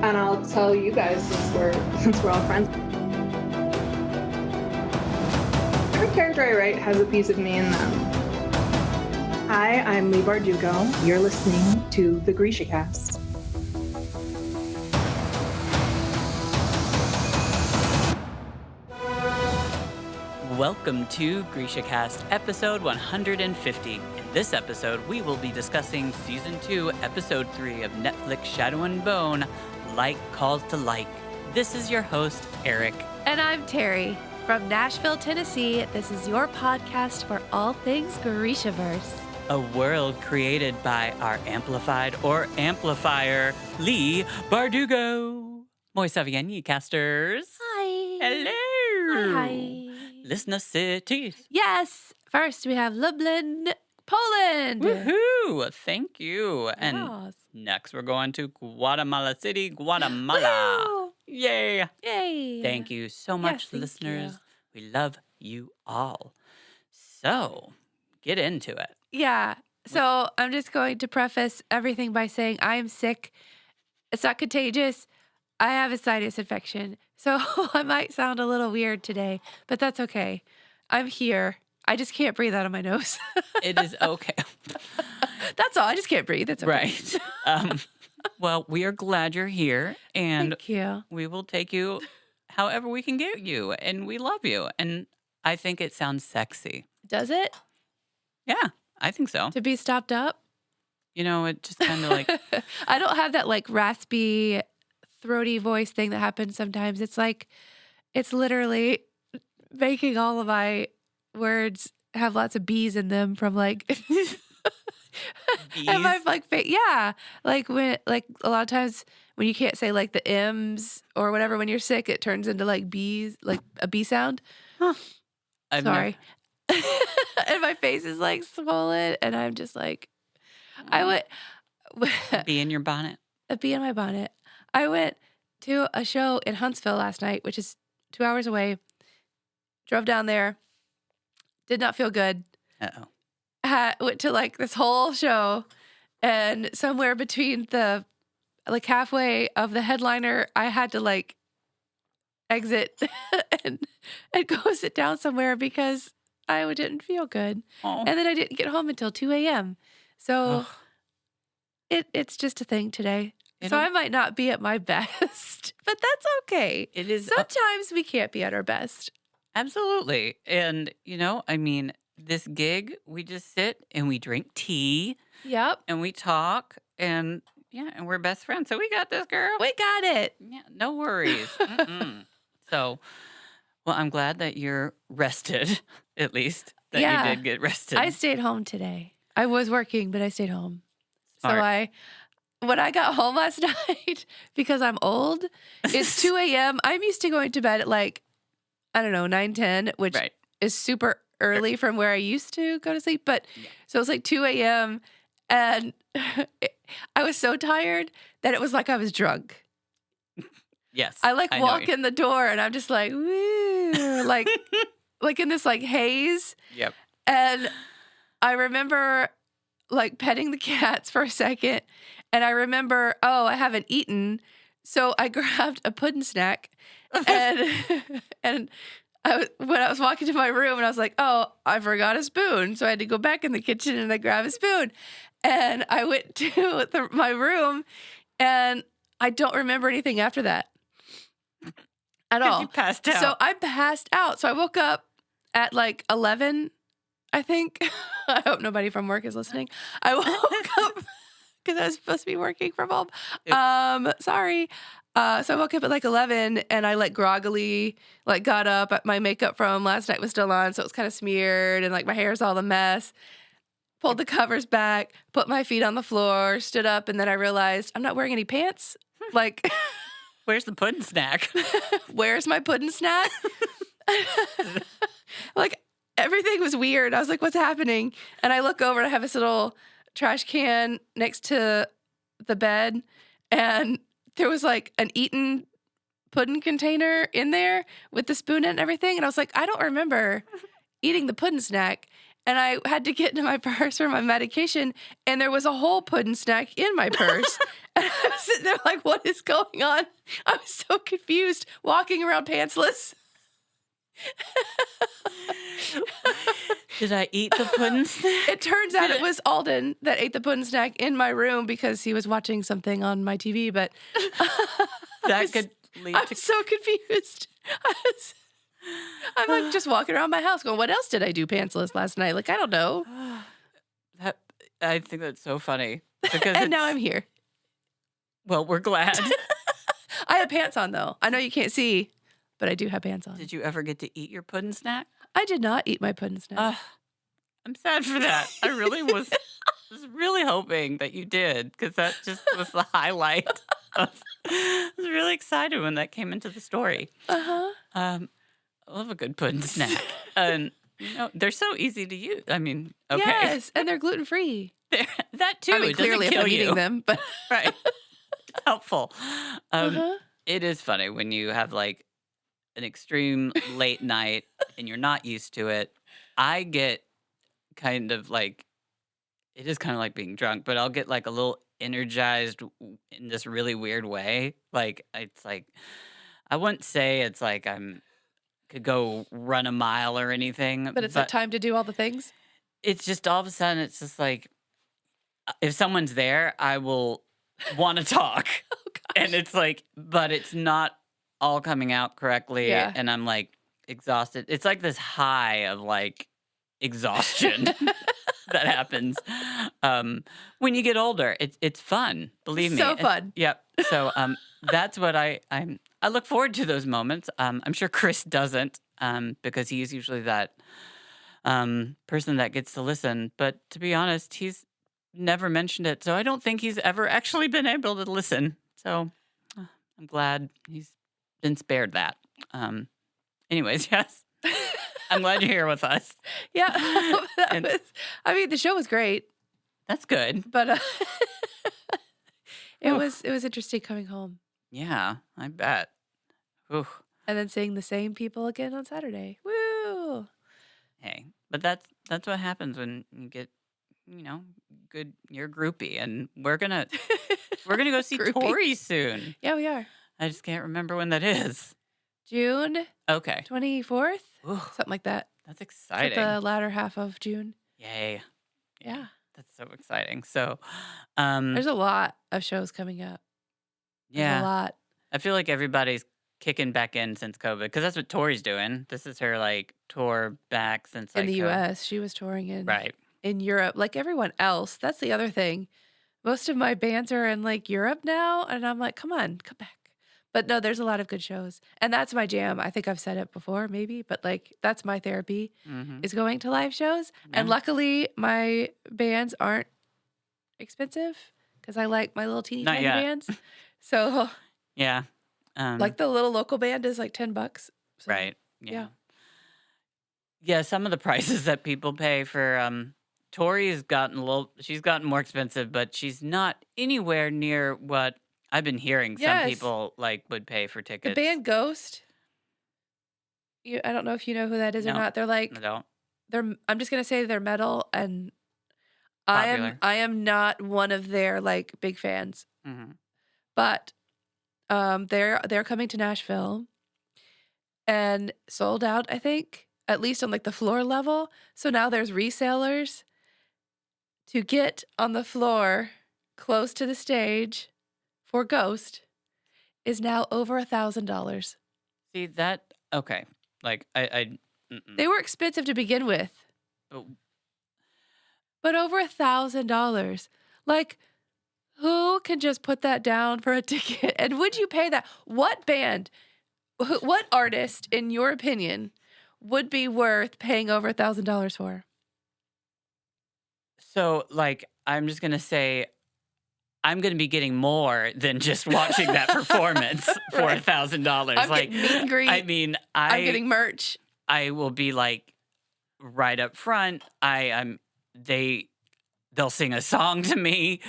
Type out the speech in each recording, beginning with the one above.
And I'll tell you guys since we're all friends. Every character I write has a piece of me in them. Hi, I'm Lee Bardugo. You're listening to the GrishaCast. Welcome to GrishaCast, episode 150. In this episode, we will be discussing Season 2, Episode 3 of Netflix shadow&bone, Like Calls to Like. This is your host, Eric. And I'm Terry. From Nashville, Tennessee, this is your podcast for all things Grishaverse. A world created by our amplified or amplifier, Lee Bardugo. Moi ça vient, casters. Hi. Hello. Hi. Listener cities. Yes. First, we have Lublin, Poland. Woohoo! Thank you. And Yes. next, we're going to Guatemala City, Guatemala. Woo! Yay! Yay. Thank you so much, thank listeners. We love you all. So, get into it. Yeah. So I'm just going to preface everything by saying I am sick. It's not contagious. I have a sinus infection. So I might sound a little weird today, but that's okay. I'm here. I just can't breathe out of my nose. It is okay. That's all. I just can't breathe. It's okay. Right. Well, we are glad you're here, and Thank you. we will take you however we can get you, and we love you. And I think it sounds sexy. Does it? Yeah, I think so. To be stopped up? You know, it just kind of like... I don't have that like raspy, throaty voice thing that happens sometimes. It's like, it's literally making all of my words have lots of B's in them from like... Bees? And my like yeah, like when like a lot of times when you can't say like the M's or whatever when you're sick, it turns into like B's, like a B sound. Huh. I've Sorry. And my face is like swollen, and I'm just like, I went Bee in your bonnet. a bee in my bonnet. I went to a show in Huntsville last night, which is 2 hours away. Drove down there. Did not feel good. Uh-oh. Went to like this whole show, and somewhere between the like halfway of the headliner, I had to like exit and go sit down somewhere because I didn't feel good. Oh. And then I didn't get home until 2 a.m. So Ugh. it's just a thing today. So It'll- I might not be at my best, but that's okay. It is... Sometimes we can't be at our best. Absolutely. And, you know, I mean, this gig, we just sit and we drink tea Yep. and we talk and, yeah, and we're best friends. So we got this, girl. We got it. Yeah, no worries. Mm-mm. So, well, I'm glad that you're rested, at least, that Yeah. you did get rested. I stayed home today. I was working, but I stayed home. Smart. So when I got home last night, because I'm old, it's 2 a.m. I'm used to going to bed at like, I don't know, 9, 10, which Right. is super early from where I used to go to sleep. But Yeah. so it was like 2 a.m. and I was so tired that it was like I was drunk. Yes. I like know walk you. in the door and I'm just like, woo, like in this like haze. Yep. And I remember like petting the cats for a second. And I remember, oh, I haven't eaten. So I grabbed a pudding snack and when I was walking to my room and I was like, oh, I forgot a spoon. So I had to go back in the kitchen and I grabbed a spoon. And I went to my room and I don't remember anything after that at all. You passed out. So I passed out. So I woke up at like 11, I think. I hope nobody from work is listening. I woke up because I was supposed to be working from home. Oops. Sorry. So I woke up at like 11 and I like groggily like got up. My makeup from last night was still on, so it was kind of smeared and like my hair's all a mess. Pulled the covers back, put my feet on the floor, stood up, and then I realized I'm not wearing any pants. Like, Where's the pudding snack? where's my pudding snack? Like, everything was weird. I was like, what's happening? And I look over and I have this little trash can next to the bed, and there was like an eaten pudding container in there with the spoon and everything. And I was like, I don't remember eating the pudding snack. And I had to get into my purse for my medication, and there was a whole pudding snack in my purse. And I was sitting they're like, what is going on? I was so confused walking around pantsless. Did I eat the pudding snack? It turns out it was Alden that ate the pudding snack in my room because he was watching something on my TV, but That could lead I'm to... so confused. I'm like just walking around my house going, what else did I do pantsless last night? Like, I don't know. I think that's so funny. Because And now I'm here. Well, we're glad. I have pants on, though. I know you can't see, but I do have pants on. Did you ever get to eat your pudding snack? I did not eat my pudding snack. I'm sad for that. I really was really hoping that you did, because that just was the highlight. I was really excited when that came into the story. Uh-huh. I love a good pudding snack. And they're so easy to use. I mean, okay. Yes, and they're gluten-free. That too. I mean, it doesn't clearly if kill I'm you. eating them, but Right. It's helpful. uh-huh. It is funny when you have like an extreme late night and you're not used to it. I get kind of like, it is kind of like being drunk, but I'll get like a little energized in this really weird way. Like, it's like, I wouldn't say it's like could go run a mile or anything. But it's a time to do all the things. It's just all of a sudden, it's just like, if someone's there, I will want to talk. Oh, gosh. And it's like, but it's not all coming out correctly. Yeah. And I'm like exhausted. It's like this high of like exhaustion that happens when you get older. It's fun. Believe me. So fun. Yep. So that's what I look forward to those moments. I'm sure Chris doesn't because he's usually that person that gets to listen. But to be honest, he's never mentioned it. So I don't think he's ever actually been able to listen. So I'm glad he's been spared that. Anyways, yes. I'm glad you're here with us. Yeah. I mean, the show was great, That's good. but it was interesting coming home Yeah, I bet. Ooh. and then seeing the same people again on Saturday. Woo! Hey, but that's what happens when you get, good. You're groupie, and we're gonna go see Groupie. Tori soon. Yeah, we are. I just can't remember when that is. June Okay, 24th, Ooh, something like that. that's Like exciting. the latter half of June. Yay! Yeah. That's so exciting. So, There's a lot of shows coming up. There's a yeah, lot. I feel like everybody's kicking back in since COVID because that's what Tori's doing. This is her like tour back since like In the COVID. U.S., she was touring Right. in Europe, like everyone else. That's the other thing. Most of my bands are in like Europe now, and I'm like, come on, come back. But no, there's a lot of good shows, and that's my jam. I think I've said it before, maybe, but like that's my therapy Mm-hmm. is going to live shows. And Yeah. luckily, my bands aren't expensive because I like my little teeny Not tiny yet. bands. So Yeah. like the little local band is like $10. So, Right. yeah. Yeah, some of the prices that people pay for Tori's she's gotten more expensive, but she's not anywhere near what I've been hearing some Yes. people like would pay for The tickets. band Ghost. I don't know if you know who that is or No. not. They're like I don't. I'm just gonna say they're metal, and Popular. I am not one of their like big fans, Mhm. but they're coming to Nashville and sold out, I think, at least on like the floor level. So now there's resellers to get on the floor close to the stage for Ghost is now over $1,000. See that? Okay. Like mm-mm. They were expensive to begin with, But but over $1,000. Like, who can just put that down for a ticket? And would you pay that? What band, what artist, in your opinion, would be worth paying over $1,000 for? so like I'm just gonna say I'm gonna be getting more than just watching that performance for Right. $1,000. I'm Like getting meet and greet. I mean, I'm getting merch. I will be like right up front. They'll sing a song to me.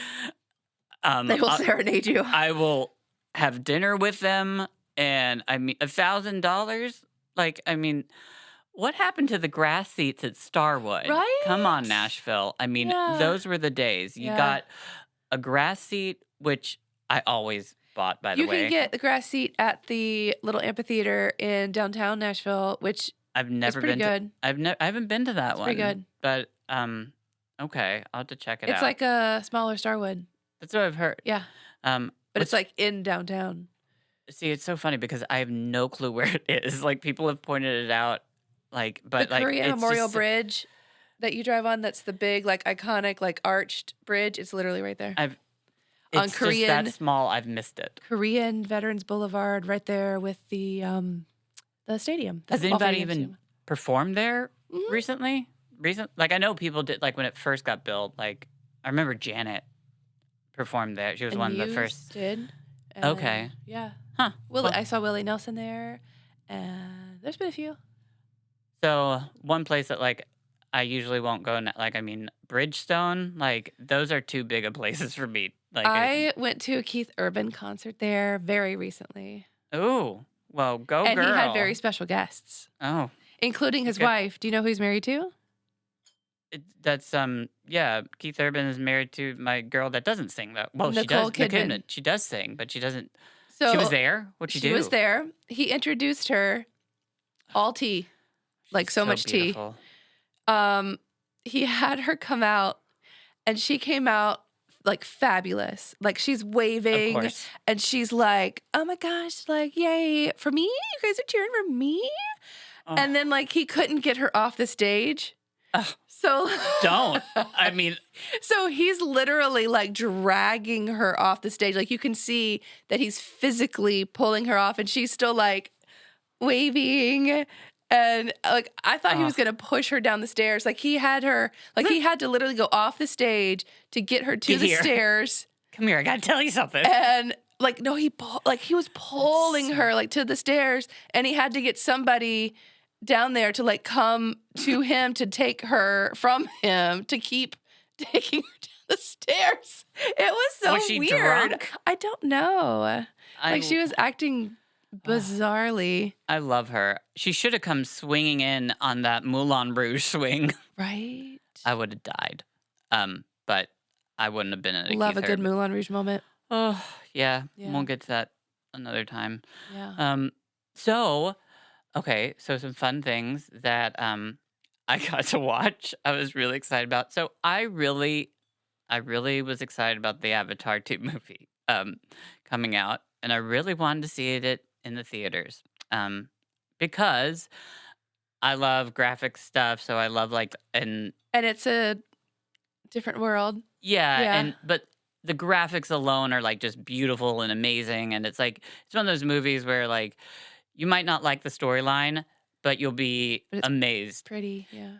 They will serenade you. I will have dinner with them, and I mean $1,000. Like I mean, what happened to the grass seats at Starwood? Right? Come on, Nashville. I mean, Yeah. those were the days. You Yeah. got a grass seat, which I always bought, by the You way. can get the grass seat at the little amphitheater in downtown Nashville, which I've never pretty been good. to. I haven't been to that one. pretty good. But okay, I'll have to check it out. It's like a smaller Starwood. That's what I've heard. Yeah. Um, But it's like in downtown. See, it's so funny because I have no clue where it is. Like people have pointed it out, but The like Korean it's Memorial just, Bridge that you drive on, that's the big, like iconic, like arched bridge. It's literally right there. It's on just Korean- that small. I've missed it. Korean Veterans Boulevard, right there with the stadium. the Has football anybody stadium even stadium. performed there Mhm. recently? Like I know people did. Like when it first got built. Like I remember Janet performed there. She was And one of the Muse first. did. Okay. Yeah. Huh. Willie, Well, I saw Willie Nelson there, and there's been a few. so one place that like I usually won't go. Like I mean, Bridgestone. Like those are too big of places for me. Like I went to a Keith Urban concert there very recently, ooh, well, go and girl. he had very special guests, Oh, including his Okay. wife. Do you know who he's married to? that's yeah. Keith Urban is married to my girl that doesn't sing though. Well, Nicole she does. Kidman. She does sing, but she doesn't. So She was there. What'd she do? was there. He introduced her, all tea, like so much tea. beautiful. He had her come out, and she came out like fabulous. Like she's Of waving, course. and she's like, "Oh my gosh, like yay for me! You guys are cheering for me!" Oh, And then like he couldn't get her off the stage, Ugh. so don't. I mean, So he's literally like dragging her off the stage. Like you can see that he's physically pulling her off, and she's still like waving. And like I thought he was gonna push her down the stairs. Like he had her, like he had to literally go off the stage to get her to Get the here. stairs. come here. I gotta tell you something. And like no, he was pulling her like to the stairs, and he had to get somebody down there to like come to him to take her from him to keep taking her down the stairs. It was so Was she weird. drunk? I don't know. I, Like she was acting bizarrely, I love her. She should have come swinging in on that Moulin Rouge swing. right? I would have died. But I wouldn't have been at a Love Keith a good Urban. Moulin Rouge moment. Oh yeah. Yeah. Won't get to that another time. Yeah. So, okay, so some fun things that I got to watch. I was really excited about. So I really was excited about the Avatar 2 movie coming out, and I really wanted to see it in the theaters because I love graphic stuff. So I love And it's a different world. Yeah. but the graphics alone are like just beautiful and amazing, and it's one of those movies where like you might not like the storyline, but you'll be But it's amazed. Pretty, yeah.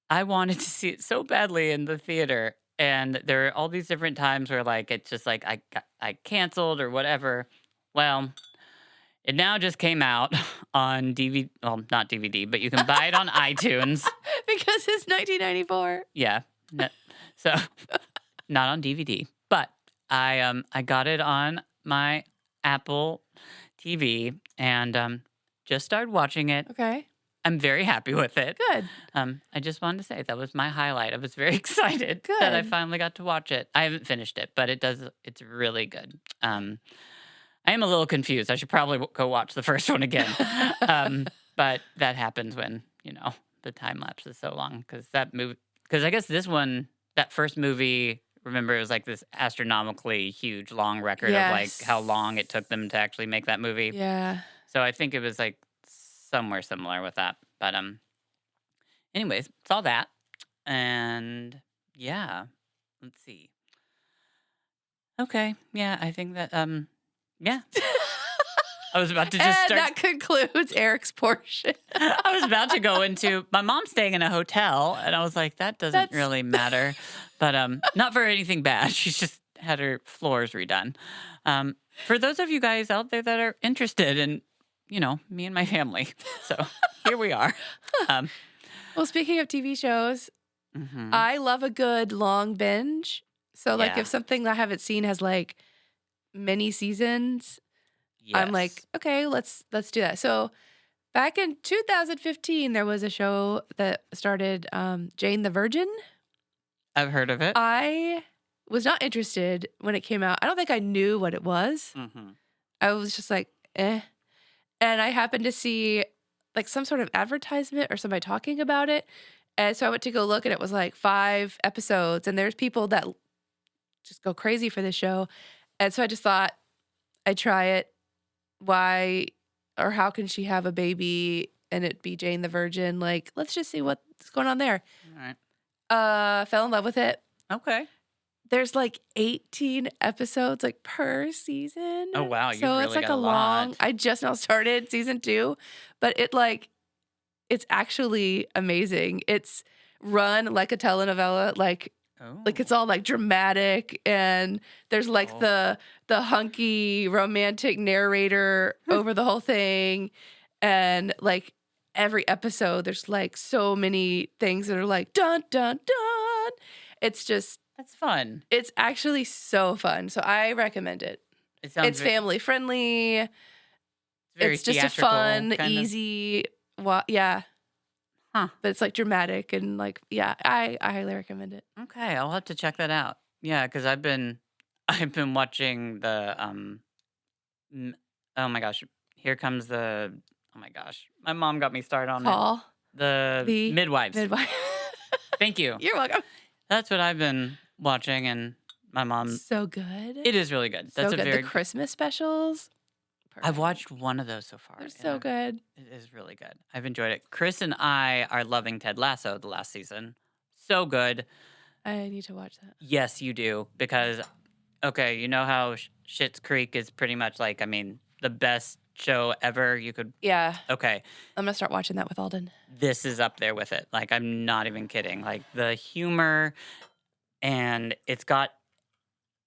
I wanted to see it so badly in the theater, and there are all these different times where like it's just like I canceled or whatever. Well, it now just came out on DVD. Well, not DVD, but you can buy it on iTunes. Because it's 1994. Yeah. So not on DVD, but I got it on my Apple TV and just started watching it. Okay. I'm very happy with it. Good. I just wanted to say that was my highlight. I was very excited that I Good. finally got to watch it. I haven't finished it, but it's really good. I am a little confused. I should probably go watch the first one again. But that happens when, the time lapse is so long because I guess that first movie, remember, it was like this astronomically huge long record of like how long it took them to actually make that movie. Yeah. So I think it was like somewhere similar with that. But anyways, it's all that. And yeah, let's see. Okay. Yeah, I think that yeah. I was about to just And start that concludes Eric's portion. I was about to go into my mom's staying in a hotel, and I was like, that doesn't That's- really matter. But not for anything bad. She's just had her floors redone. For those of you guys out there that are interested in, me and my family. So here we are. Well, speaking of TV shows, Mhm. I love a good long binge. So, like, Yeah. if something that I haven't seen has like many seasons, I'm like, Yes. okay, let's do that. So, back in 2015, there was a show that started Jane the Virgin. I've heard of it. I was not interested when it came out. I don't think I knew what it was. Mm-hmm. I was just like, eh. And I happened to see like some sort of advertisement or somebody talking about it. And so I went to go look and it was like 5 episodes. And there's people that just go crazy for this show. And so I just thought I'd try it. Why or how can she have a baby and it be Jane the Virgin? Like, let's just see what's going on there. All right. Fell in love with it. Okay. There's like 18 episodes like per season. Oh, wow. You've So really it's like got a a long, lot. I just now started season 2, but it's actually amazing. It's run like a telenovela, like Oh. it's all like dramatic and there's like Oh. the hunky romantic narrator over the whole thing. And like every episode, there's like so many things that are like dun dun dun. It's just That's fun. it's actually so fun. So I recommend it. It sounds It's family friendly. very It's just a theatrical, fun, kind of. easy, yeah. Huh. But it's like dramatic and like, yeah, I highly recommend it. Okay, I'll have to check that out. Yeah, because I've been watching the oh my gosh, here comes the oh my gosh, my mom got me started on it. Call The the Midwives. midwife. Thank you. You're welcome. That's what I've been watching, and my mom. So good. It is really good. So That's a good. very. The Christmas specials. I've perfect. watched one of those so far. They're so good. It is really good. I've enjoyed it. Chris and I are loving Ted Lasso the last season. So good. I need to watch that. Yes, you do. Because, okay, you know how Schitt's Creek is pretty much like, I mean, the best show ever you could. Yeah. Okay. I'm going to start watching that with Alden. This is up there with it. Like, I'm not even kidding. Like, the humor, and it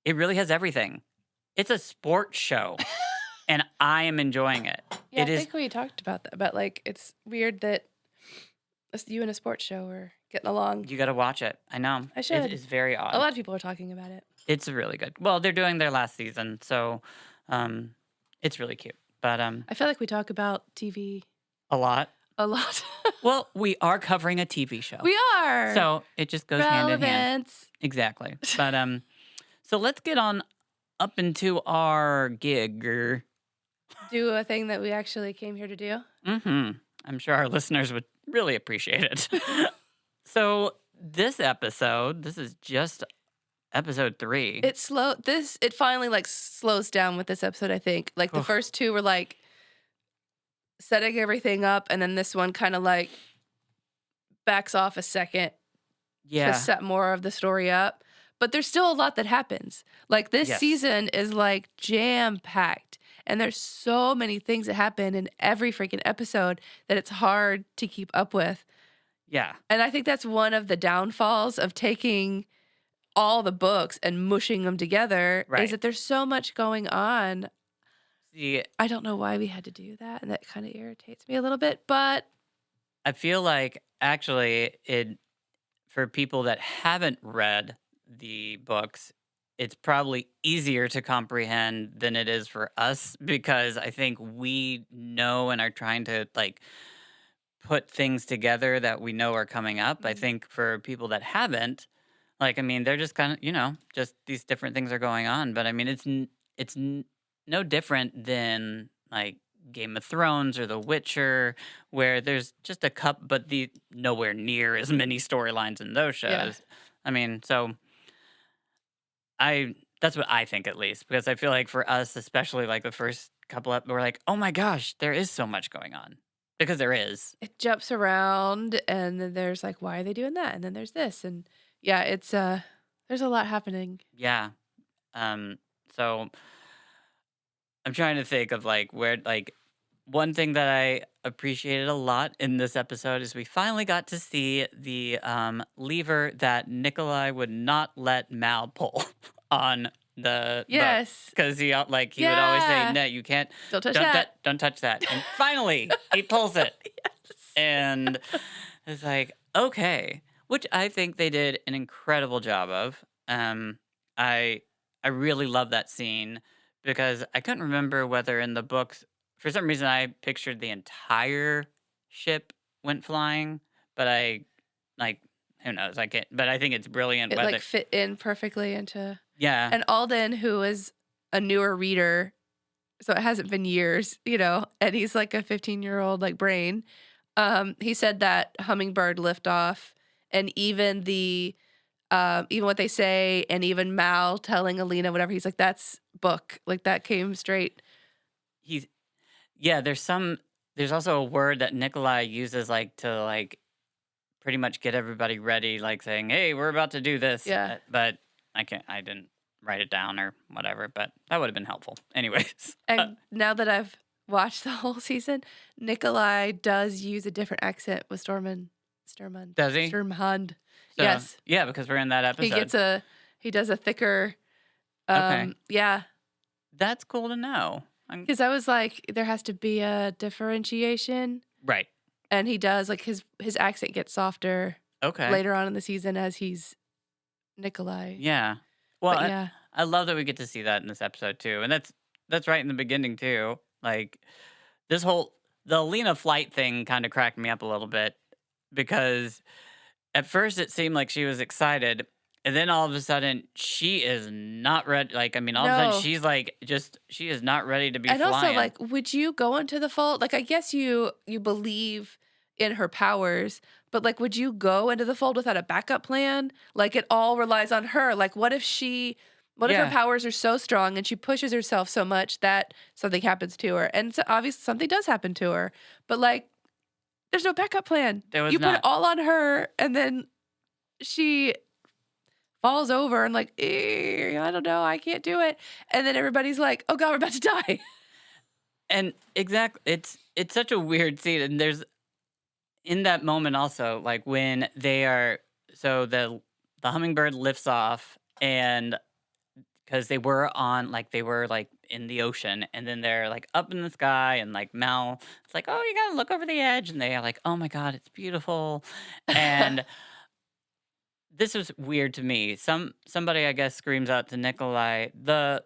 really has everything. It's a sports show, and I am enjoying it. Yeah, It I is. think we talked about that. But like, it's weird that you and a sports show are getting along. You got to watch it. I know. I should. It is very odd. A lot of people are talking about it. It's really good. Well, they're doing their last season, so it's really cute. But I feel like we talk about TV a lot. a lot. Well, we are covering a TV show. We are. So it just goes hand in hand. Relevance. Exactly. But so let's get on up into our gig. Do a thing that we actually came here to do. Mm-hmm. I'm sure our listeners would really appreciate it. So this is just episode 3. It finally like slows down with this episode, I think. Like the first 2 were like setting everything up, and then this one kind of like backs off a second to set more of the story up. But there's still a lot that happens. Like this season is like jam-packed. And there's so many things that happen in every freaking episode that it's hard to keep up with. Yeah. And I think that's one of the downfalls of taking all the books and mushing them together is that there's so much going on. See, I don't know why we had to do that, and that kind of irritates me a little bit, but I feel like actually for people that haven't read the books, it's probably easier to comprehend than it is for us, because I think we know and are trying to like put things together that we know are coming up. I think for people that haven't, like, I mean, they're just kind of, just these different things are going on. But I mean, it's no different than like Game of Thrones or The Witcher, where there's just a couple, but nowhere near as many storylines in those shows. Yeah. I mean, so that's what I think, at least, because I feel like for us, especially like the first couple we're like, oh my gosh, there is so much going on, because there is. it jumps around, and then there's like, why are they doing that? And then there's this, and yeah, it's there's a lot happening. Yeah. So I'm trying to think of like where, like, one thing that I appreciated a lot in this episode is we finally got to see the lever that Nikolai would not let Mal pull on the Yes. because he would always say, no, you can't, Don't touch that. don't touch that. And finally he pulls it. And it's like, okay, which I think they did an incredible job of. I really love that scene, because I couldn't remember whether in the books, for some reason I pictured the entire ship went flying, but I who knows? I can't, but I think it's brilliant. It like fit in perfectly into. Yeah. And Alden, who is a newer reader, so it hasn't been years, and he's like a 15-year-old like brain. He said that hummingbird liftoff and even even what they say and even Mal telling Alina whatever, he's like, that's book. Like that came straight. There's also a word that Nikolai uses like to like pretty much get everybody ready, like saying, hey, we're about to do this. Yeah. But I didn't write it down or whatever, but that would have been helpful. Anyways. And now that I've watched the whole season, Nikolai does use a different accent with Stormund. Does he? Stormund. So, yes. Yeah, because we're in that episode. He does a thicker. Okay. Yeah. That's cool to know. Because I was like, there has to be a differentiation. Right. And he does, like his accent gets softer. Okay. Later on in the season as he's Nikolai. Yeah. Well, yeah. I love that we get to see that in this episode too. And that's right in the beginning too. Like the Alina flight thing kind of cracked me up a little bit because at first it seemed like she was excited. And then all of a sudden she is not ready. Like, I mean, all of a sudden she's like, she is not ready to be flying. And also like, would you go into the fold? Like, I guess you believe in her powers, but like, would you go into the fold without a backup plan? Like it all relies on her. Like what if her powers are so strong and she pushes herself so much that something happens to her? And so obviously something does happen to her, but like there's no backup plan. You put it all on her and then she falls over and like, I don't know, I can't do it. And then everybody's like, oh God, we're about to die. And exactly, it's such a weird scene. And there's, in that moment also, like when the hummingbird lifts off and because they were in the ocean and then they're like up in the sky and like Mal, it's like, oh, you gotta look over the edge. And they are like, oh my God, it's beautiful. And this was weird to me. Somebody, I guess, screams out to Nikolai, the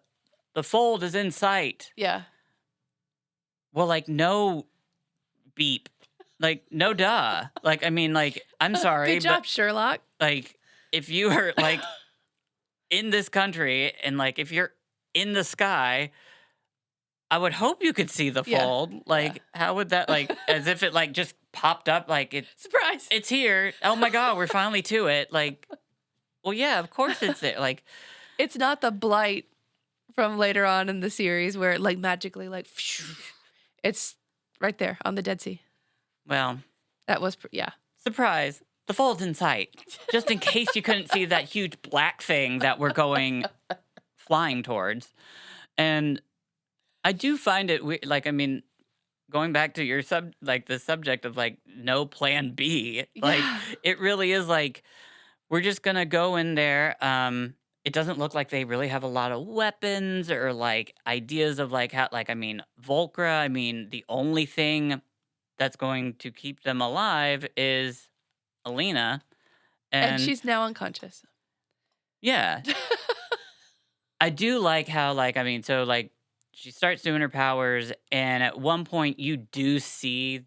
fold is in sight. Yeah. Well, like, no beep. Like, no duh. Like, I mean, like, I'm sorry. Good job, Sherlock. Like, if you are, like, in this country and, like, if you're in the sky, I would hope you could see the fold. Yeah. Like, how would that, like, as if it, like, just popped up, like, surprise. It's here. Oh, my God, we're finally to it. Like, well, yeah, of course it's there. Like, it's not the blight from later on in the series where, like, magically, like, it's right there on the Dead Sea. Well, that was, surprise. The fold's in sight. Just in case you couldn't see that huge black thing that we're flying towards. And I do find it weird. Like, I mean, going back to your the subject of like no plan B, like it really is like, we're just going to go in there. It doesn't look like they really have a lot of weapons or like ideas of like how, like, I mean, Volcra, I mean, the only thing that's going to keep them alive is Alina. And she's now unconscious. Yeah. I do like how, like, I mean, so, like, she starts doing her powers, and at one point you do see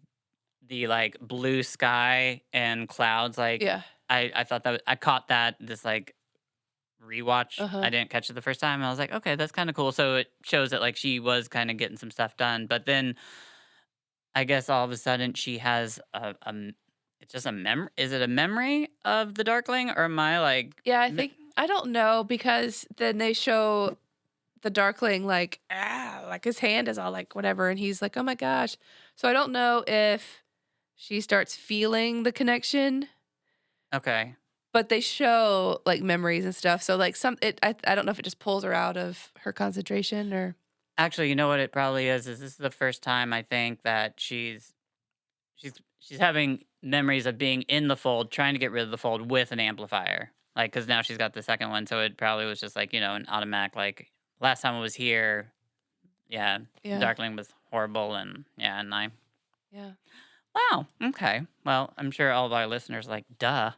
the, like, blue sky and clouds. Like, yeah. I thought that, I caught that, this, like, rewatch. I didn't catch it the first time. I was like, okay, that's kind of cool. So it shows that, like, she was kind of getting some stuff done. But then I guess all of a sudden she has it's just a memory. Is it a memory of the Darkling, or am I like? Yeah, I don't know, because then they show the Darkling like his hand is all like whatever, and he's like, oh my gosh. So I don't know if she starts feeling the connection. Okay. But they show like memories and stuff. So like I don't know if it just pulls her out of her concentration or. Actually, you know what it probably is this is the first time I think that she's having memories of being in the fold, trying to get rid of the fold with an amplifier. Like, because now she's got the second one, so it probably was just like, an automatic, like, last time I was here, Darkling was horrible, and I. Yeah. Wow, okay. Well, I'm sure all of our listeners are like, duh.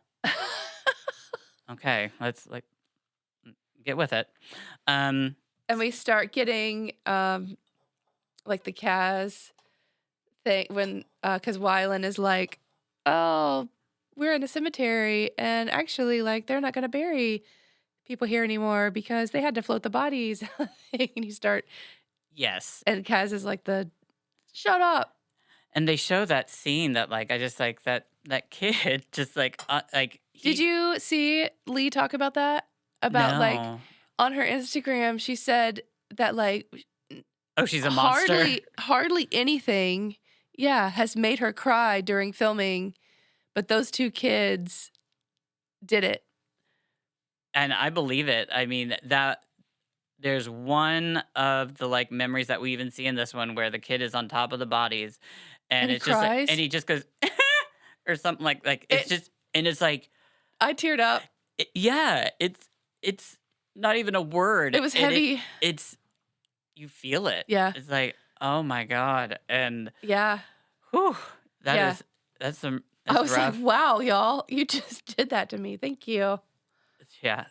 Okay, let's, like, get with it. And we start getting, like, the Kaz thing when, because Wylan is like, oh, we're in a cemetery, and actually, like, they're not going to bury people here anymore because they had to float the bodies. And you start, Yes. and Kaz is like shut up. And they show that scene that, like, I just like that kid just like Did you see Lee talk about that? About like No. on her Instagram, she said that like Oh, she's a monster. hardly anything, has made her cry during filming, but those two kids did it. And I believe it. I mean, that there's one of the like memories that we even see in this one where the kid is on top of the bodies and he it's just like, cries? and he just goes or something like it's just, and it's like I teared up. it's not even a word. It was And heavy. It's you feel it. Yeah. It's like, oh my God. And Yeah. whew, Yeah. that's some I was rough. like, wow, y'all, you just did that to me. Thank you. Yeah.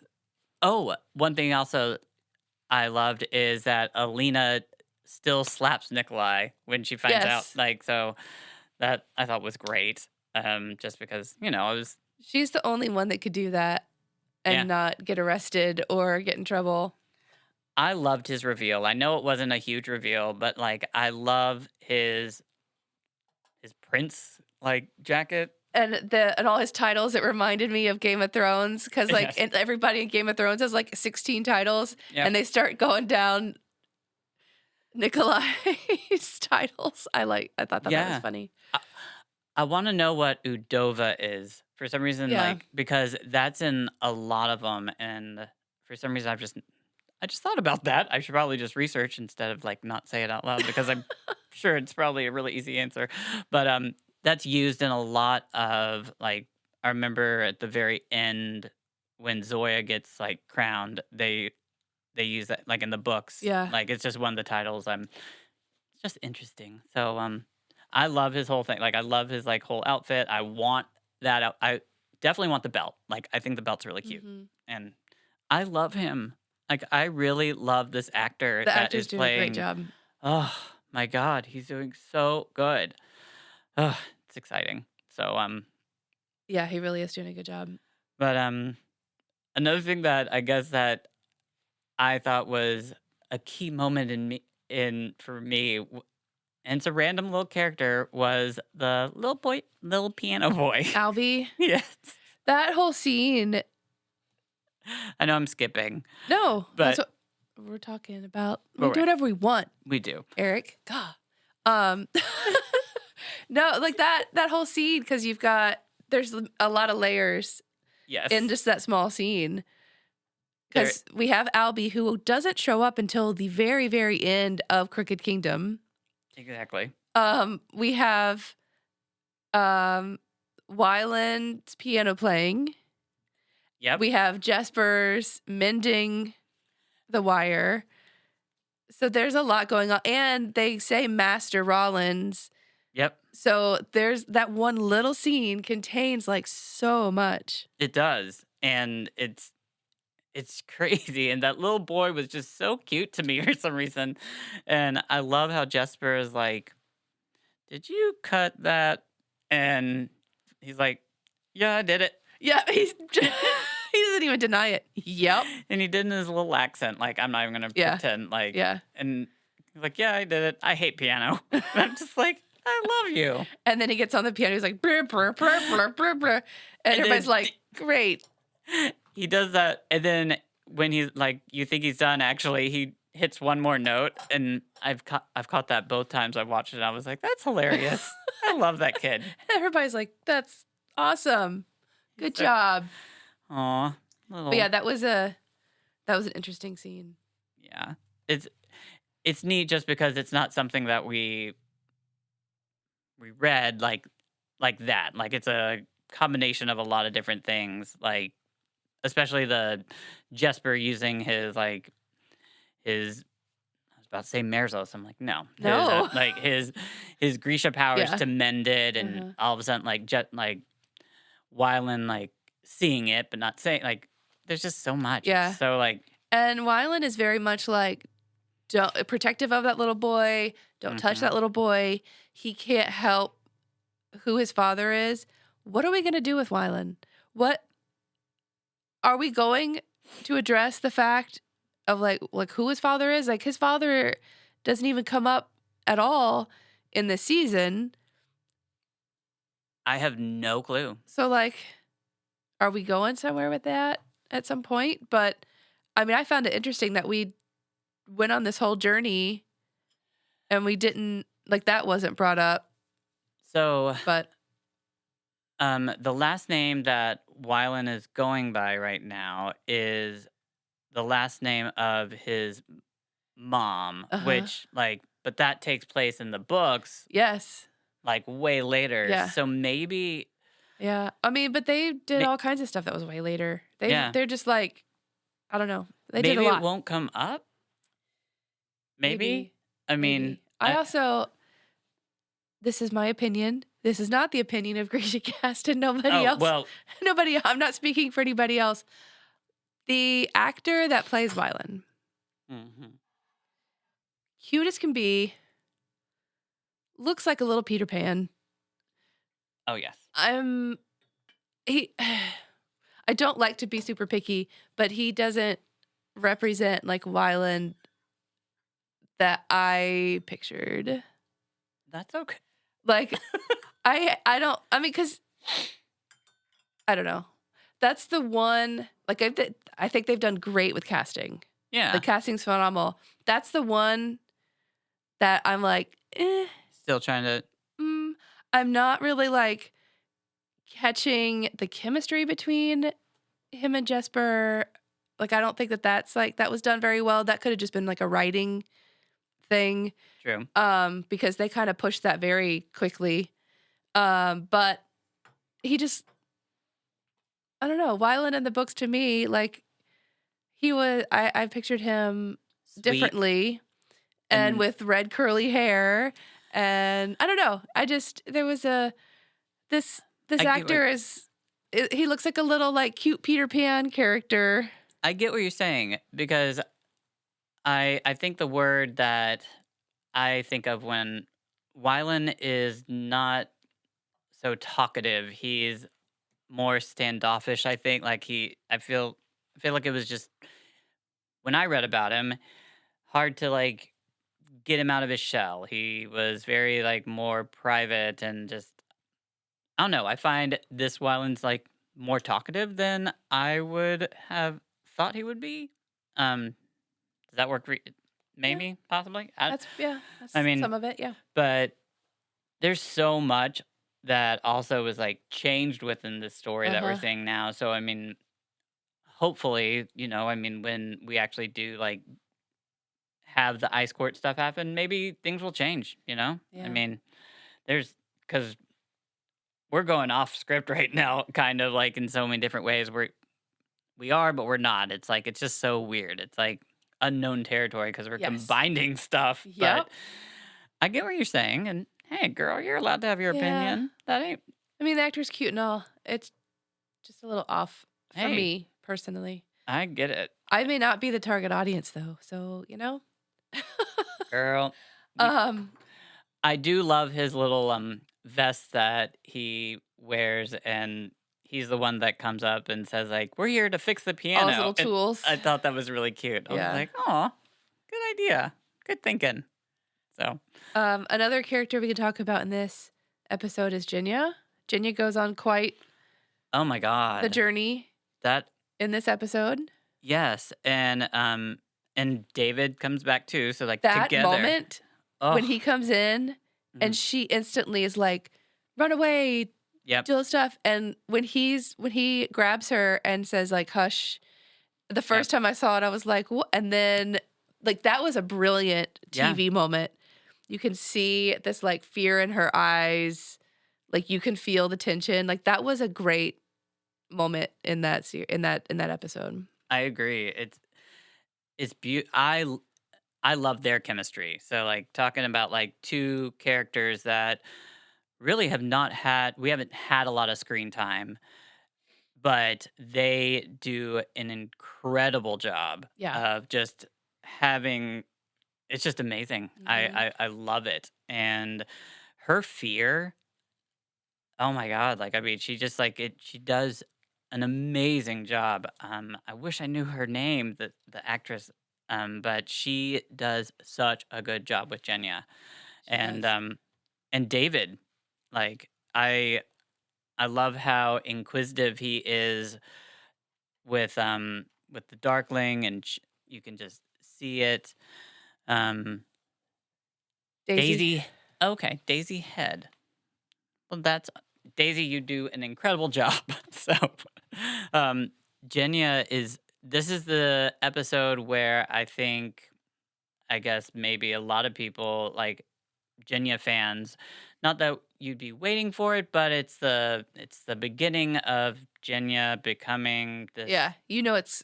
Oh, one thing also I loved is that Alina still slaps Nikolai when she finds out. Yes. Like, so that I thought was great. Just because, it was. She's the only one that could do that and not get arrested or get in trouble. I loved his reveal. I know it wasn't a huge reveal, but like I love his prince like jacket. And all his titles, it reminded me of Game of Thrones because like Yes. everybody in Game of Thrones has like 16 titles, Yep. and they start going down Nikolai's titles. I thought that was funny. I want to know what Udova is for some reason, like because that's in a lot of them, and for some reason I just thought about that. I should probably just research instead of like not say it out loud because I'm sure it's probably a really easy answer, but that's used in a lot of like I remember at the very end when Zoya gets like crowned, they use that like in the books. Yeah. Like it's just one of the titles. It's just interesting. So I love his whole thing. Like I love his like whole outfit. I want that out. I definitely want the belt. Like I think the belt's really cute. Mm-hmm. And I love him. Like I really love this actor The that actor's is doing playing. a great job. Oh my God, he's doing so good. Oh, it's exciting. So Yeah, he really is doing a good job. but another thing that I guess that I thought was a key moment for me, and it's a random little character, was the little piano boy. Albie, Yes, that whole scene. I know I'm skipping. No, But- that's what we're talking about. We Right. do whatever we want, We do. Eric. God. No, like that whole scene, because there's a lot of layers Yes. in just that small scene. Because we have Albie, who doesn't show up until the very, very end of Crooked Kingdom. Exactly. We have Wyland's piano playing. Yep. We have Jesper's mending the wire. So there's a lot going on. And they say Master Rollins. Yep. So there's that one little scene contains like so much. It does, and it's crazy. And that little boy was just so cute to me for some reason. And I love how Jesper is like, "Did you cut that?" And he's like, "Yeah, I did it." Yeah, he doesn't even deny it. Yep. And he did in his little accent. Like, I'm not even gonna pretend. Like, Yeah. And he's like, "Yeah, I did it. I hate piano." And I'm just like, I love you. And then he gets on the piano. He's like, brr, brr, brr, brr, brr, brr. And everybody's then- like, great. He does that, and then when he's like, you think he's done, actually, he hits one more note, and I've caught that both times I've watched it. I was like, that's hilarious. I love that kid. Everybody's like, that's awesome. Good job. Aw, little. But yeah, that was an interesting scene. Yeah, it's neat just because it's not something that we read like that. Like it's a combination of a lot of different things. Like especially the Jesper using his I was about to say Merzos. I'm like, no. No. His Grisha powers Yeah. to mend it, and all of a sudden Wyland like seeing it but not saying, like there's just so much. Yeah. It's so like And Wyland is very much like protective of that little boy. Don't touch that little boy. He can't help who his father is. what are we going to do with Wylan? What are we going to address the fact of like who his father is? Like his father doesn't even come up at all in this season. I have no clue. So like, are we going somewhere with that at some point? But I mean, I found it interesting that we went on this whole journey and we didn't, like, that wasn't brought up. So, But the last name that Wylan is going by right now is the last name of his mom, which, like, but that takes place in the books, yes. like, way later. Yeah. So maybe, Yeah. I mean, but they did all kinds of stuff that was way later. They're just like, I don't know. They did a maybe lot. it won't come up. Maybe. I mean, Maybe. I also, this is my opinion. This is not the opinion of GrishaCast and nobody else. Well, I'm not speaking for anybody else. The actor that plays Wylan, cute as can be, looks like a little Peter Pan. Oh, yes. I don't like to be super picky, but he doesn't represent like Wylan that I pictured. That's okay. Like, because I don't know. That's the one, like, I think they've done great with casting. Yeah. The casting's phenomenal. That's the one that I'm like, Still trying to. I'm not really, like, catching the chemistry between him and Jesper. Like, I don't think that's, like, that was done very well. That could have just been, like, a writing thing. True. Because they kind of pushed that very quickly. But he just, I don't know. Wylan in the books to me, like I pictured him Sweet. differently and with red curly hair. And I don't know. There was this actor he looks like a little like cute Peter Pan character. I get what you're saying because I think the word that I think of when Wylan is not so talkative, he's more standoffish. I think I feel like it was just when I read about him, hard to like get him out of his shell. He was very like more private and just I don't know. I find this Wylan's like more talkative than I would have thought he would be. Does that work? Maybe, possibly. That's I mean, some of it, yeah. But there's so much that also was like changed within the story that we're seeing now. So I mean, hopefully, when we actually do like have the ice court stuff happen, maybe things will change. Yeah. I mean, because we're going off script right now, kind of like in so many different ways. We are, but we're not. It's like it's just so weird. It's like unknown territory because we're combining stuff. Yep. But I get what you're saying, and hey, girl, you're allowed to have your opinion. That ain't. I mean, the actor's cute and all. It's just a little off for me personally. I get it. I may not be the target audience though, so Girl. I do love his little vest that he wears, and he's the one that comes up and says like, "We're here to fix the piano." All his little tools. I thought that was really cute. I was like, "Oh, good idea. Good thinking." So, another character we can talk about in this episode is Jinya. Jinya goes on quite oh my god, the journey that in this episode. Yes, and David comes back too. So like that together. Moment when he comes in and she instantly is like, "Run away, do the stuff." And when he grabs her and says like, "Hush," the first time I saw it, I was like, "What?" And then like that was a brilliant TV moment. You can see this like fear in her eyes, like you can feel the tension. Like that was a great moment in that in that episode. I agree. It's beautiful. I love their chemistry. So like talking about like two characters that really we haven't had a lot of screen time, but they do an incredible job of just having, it's just amazing. I love it. And her fear, Oh my god, like, I mean, she just, like, she does an amazing job. I wish I knew her name, the actress, but she does such a good job with Jenya. She And, does. and David, like, I love how inquisitive he is with the Darkling, and you can just see it. Um, Daisy. Daisy okay, Daisy Head. Well, that's Daisy, you do an incredible job. So, um, Jenya is this is the episode where I guess maybe a lot of people like Jenya fans, not that you'd be waiting for it, but it's the beginning of Jenya becoming this. Yeah, you know it's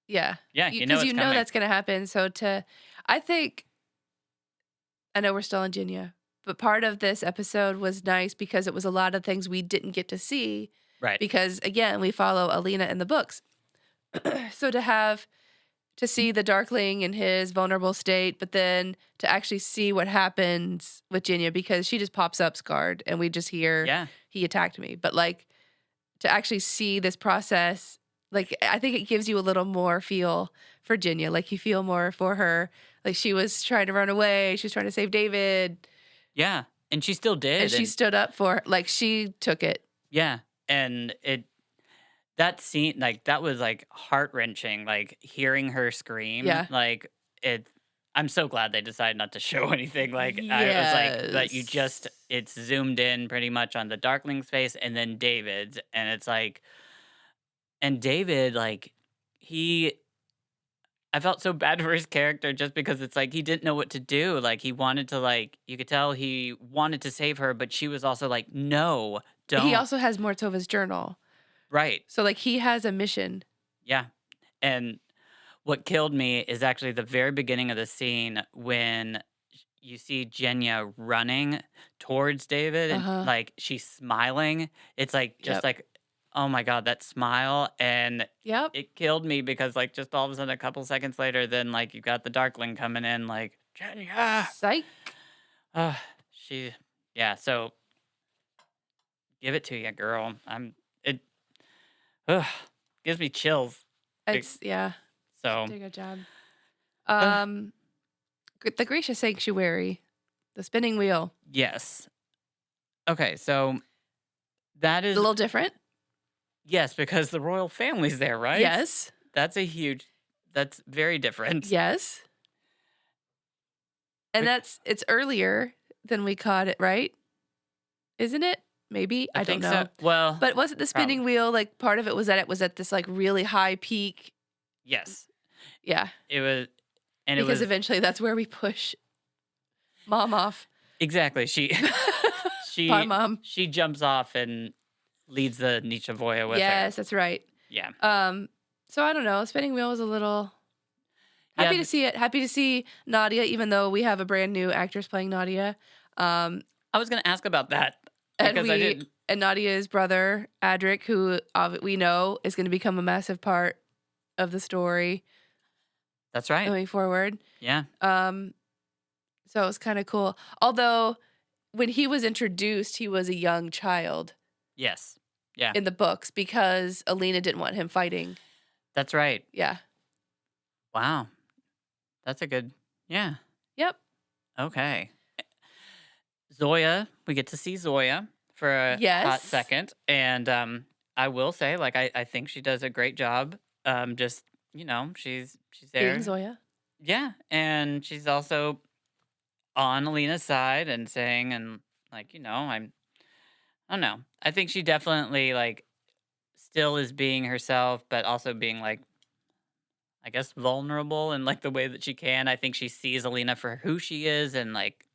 yeah, Yeah, you know because it's you know coming. that's gonna happen. So I think I know we're still in Ginia, but part of this episode was nice because it was a lot of things we didn't get to see Right. because again we follow Alina in the books. So to see the Darkling in his vulnerable state, but then to actually see what happens with Ginia because she just pops up scarred and we just hear Yeah. he attacked me. But like to actually see this process, like I think it gives you a little more feel for Ginia. Like you feel more for her. Like she was trying to run away, she was trying to save David, Yeah. And she still and did. she And stood up for like she took it. yeah. And that scene, like, that was, like, heart-wrenching, like, hearing her scream, Yeah. like, I'm so glad they decided not to show anything, like, I was like but you just Yes. it's zoomed in pretty much on the Darkling's face and then David's, and it's like and David, like, he I felt so bad for his character just because it's like he didn't know what to do, like, he wanted to, like you could tell he wanted to save her, but she was also like, "No, He don't." also has Mortova's journal. Right. So like he has a mission. Yeah. And what killed me is actually the very beginning of the scene when you see Jenya running towards David and Uh-huh. like she's smiling. It's like just Yep. like, oh my God, that smile. And Yep. it killed me because like just all of a sudden a couple seconds later, then like you got the Darkling coming in like, Jenya. Psych. Uh, she, yeah. So give it to you, girl. It ugh, gives me chills. It's yeah. So, She did a good job. uh, The Grisha Sanctuary, the spinning wheel. yes. Okay. So that It's is a little different. yes, because the royal family's there, right? Yes. That's very different. Yes. And But it's earlier than we caught it, right? Isn't it? Maybe. I don't think know. so. Well, But wasn't the spinning probably. wheel like part of it was that it was at this like really high peak? Yes. Yeah. It was and it Because was eventually that's where we push mom off. exactly. Bye, She mom. she jumps off and leads the Nichavoya with her. Yes, that's right. Yeah. So I don't know. Spinning wheel was a little Yeah. happy to see it. Happy to see Nadia, even though we have a brand new actress playing Nadia. I was going to ask about that And because I didn't. and Nadia's brother, Adric, who we know is going to become a massive part of the story That's right. going forward. Yeah. So it was kind of cool. Although when he was introduced, he was a young child Yes. Yeah. in the books because Alina didn't want him fighting. That's right. Yeah. Wow. That's a good. Yeah. Yep. Okay. Zoya, we get to see Zoya for a hot Yes. second. And I will say, like, I think she does a great job. Just, she's there. Being Zoya. Yeah. And she's also on Alina's side and saying, and like, I don't know. I think she definitely, like, still is being herself, but also being, like, I guess vulnerable in, like, the way that she can. I think she sees Alina for who she is and, like,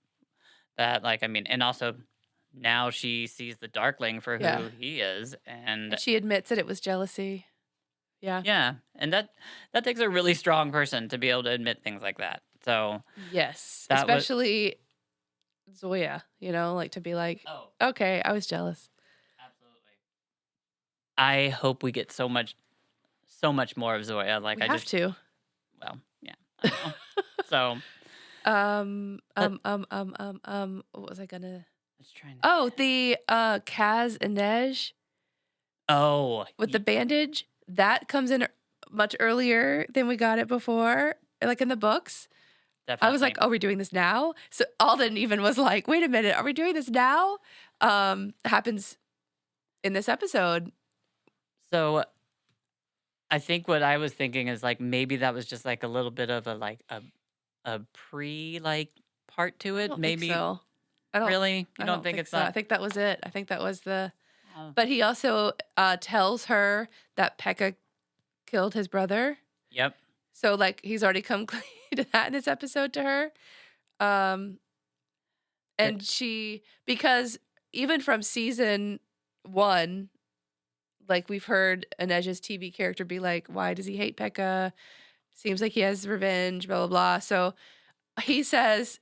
that, like, I mean, and also now she sees the Darkling for Yeah. who he is, and And she admits that it was jealousy. Yeah. yeah, and that takes a really strong person to be able to admit things like that. So Yes. that was Especially Zoya, like to be like, oh, okay, I was jealous. absolutely. I hope we get so much more of Zoya. Like We I have just, to. well, yeah, I know. So What was I gonna? was trying to. Oh, the Kaz and Nej Oh, with the bandage that comes in much earlier than we got it before, like in the books. definitely. I was like, "Oh, we're doing this now?" So Alden even was like, "Wait a minute, are we doing this now?" Happens in this episode. So I think what I was thinking is like maybe that was just like a little bit of a pre like part to I it. don't Maybe think so. I don't. really I you don't think it's so. I not. think that was it. I think that was the. Oh, But he also tells her that Pekka killed his brother. yep. So like he's already come clean to that in this episode to her. And she, because even from season 1, like we've heard Inej's TV character be like, why does he hate Pekka? Seems like he has revenge, blah, blah, blah. So he says,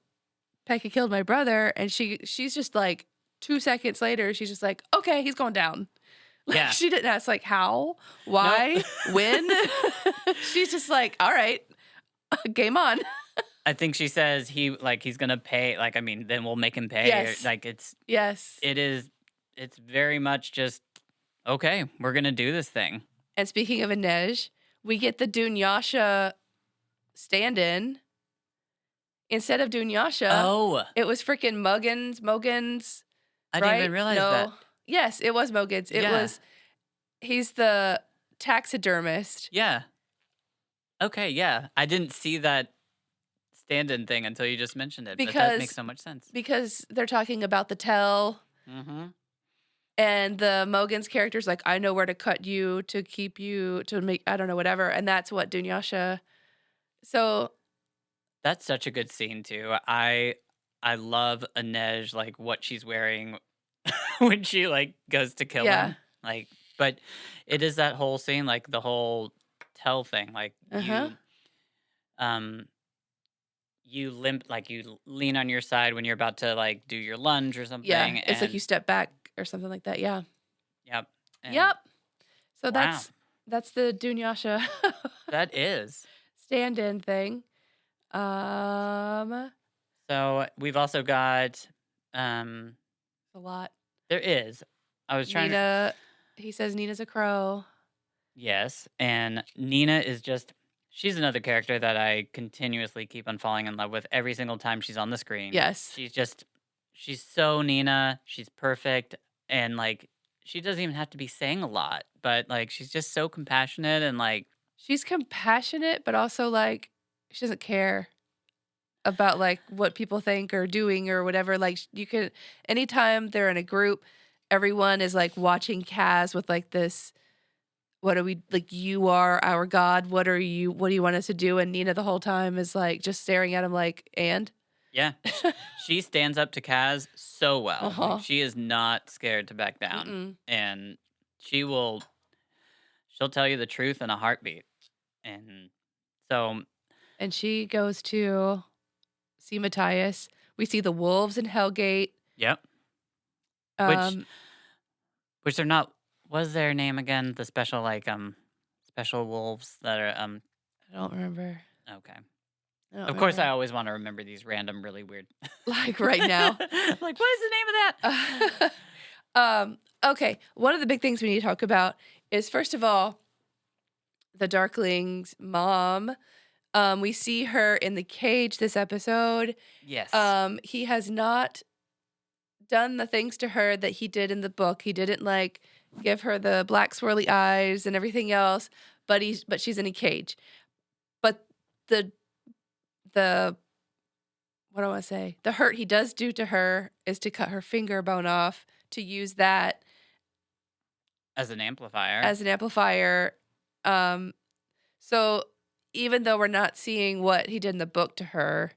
Pekka killed my brother. And she's just like 2 seconds later, she's just like, okay, he's going down. Like Yeah. she didn't ask like how, why, when. She's just like, all right, game on. I think she says he's gonna pay. Like I mean, then we'll make him pay. Yes. Like it's Yes. it's very much just okay. We're gonna do this thing. And speaking of Inej, we get the Dunyasha stand-in. Instead of Dunyasha, Oh, it was freaking Mogans. I right? didn't even realize No. that. Yes, it was Mogans. It Yeah. was, he's the taxidermist. Yeah. Okay. Yeah, I didn't see that stand-in thing until you just mentioned it. But that Because- makes so much sense. Because they're talking about the tell. Mm-hmm. And the Mogans character's like, I know where to cut you to keep you to make, I don't know, whatever. And that's what Dunyasha. So That's such a good scene too. I love Inej, like what she's wearing when she like goes to kill Yeah. him. Like, but it is that whole scene, like the whole tell thing. Like Uh-huh. you limp, like you lean on your side when you're about to like do your lunge or something. yeah, it's like and- you step back or something like that. Yeah. Yep. and Yep. So Wow. that's the Dunyasha That is. stand-in thing. So we've also got A lot. there is. I was trying to. Nina, he says Nina's a crow. Yes, and Nina is just she's another character that I continuously keep on falling in love with every single time she's on the screen. Yes. She's so Nina, she's perfect and like she doesn't even have to be saying a lot, but like she's just so compassionate and like She's compassionate, but also like she doesn't care about like what people think or doing or whatever. Like you could, anytime they're in a group, everyone is like watching Kaz with like this, what are we, like, you are our God. What do you want us to do? And Nina the whole time is like just staring at him like, and? yeah, she stands up to Kaz so well. Like, Uh-huh. she is not scared to back down. Mm-mm. And she'll tell you the truth in a heartbeat. And so And she goes to see Matthias. We see the wolves in Hellgate. yep. Um, Which they're not. What's their name again? The special special wolves that are I don't remember. okay. I don't Of course, I remember. always want to remember these random, really weird. Like right now. like, what is the name of that? Okay. One of the big things we need to talk about is, first of all, the Darkling's mom. We see her in the cage this episode. Yes. He has not done the things to her that he did in the book. He didn't like give her the black swirly eyes and everything else, but she's in a cage. But the what do I want to say? The hurt he does do to her is to cut her finger bone off, to use that as an amplifier. as an amplifier. So even though we're not seeing what he did in the book to her,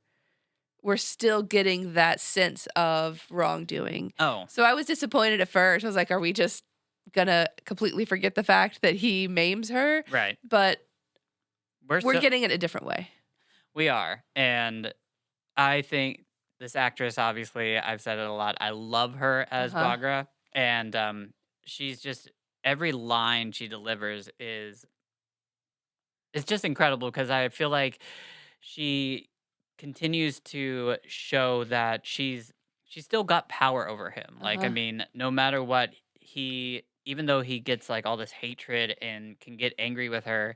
we're still getting that sense of wrongdoing. oh, So I was disappointed at first. I was like, are we just gonna completely forget the fact that he maims her? right. But we're so- getting it a different way. We are, and I think this actress. Obviously, I've said it a lot. I love her as Uh-huh. Bagra, and she's just every line she delivers is. It's just incredible because I feel like she continues to show that she's she's still got power over him. Like, I Uh-huh. mean, no matter what, even though he gets like all this hatred and can get angry with her,